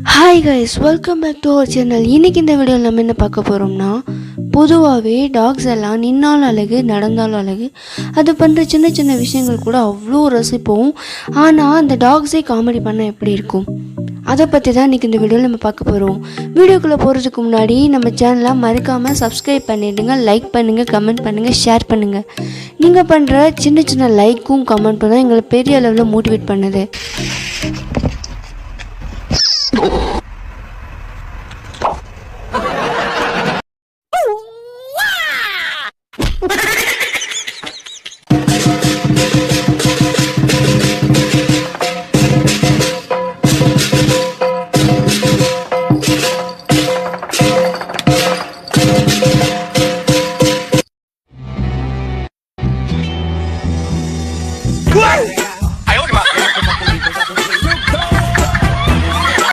Hi guys, welcome back to our channel. இன்றைக்கி இந்த வீடியோவில் நம்ம என்ன பார்க்க போகிறோம்னா, பொதுவாகவே டாக்ஸ் எல்லாம் நின்னாலும் அழகு, நடந்தாலும் அழகு. அது பண்ணுற சின்ன சின்ன விஷயங்கள் கூட அவ்வளோ ரசிப்போம். ஆனால் அந்த டாக்ஸே காமெடி பண்ணால் எப்படி இருக்கும், அதை பற்றி தான் இன்றைக்கி இந்த வீடியோவில் நம்ம பார்க்க போகிறோம். வீடியோக்குள்ளே போகிறதுக்கு முன்னாடி நம்ம சேனலை மறக்காமல் சப்ஸ்கிரைப் பண்ணிவிடுங்க, லைக் பண்ணுங்கள், கமெண்ட் பண்ணுங்கள், ஷேர் பண்ணுங்கள். நீங்கள் பண்ணுற சின்ன சின்ன லைக்கும் கமெண்ட்டும் தான் எங்களை பெரிய அளவில் மோட்டிவேட் பண்ணுது.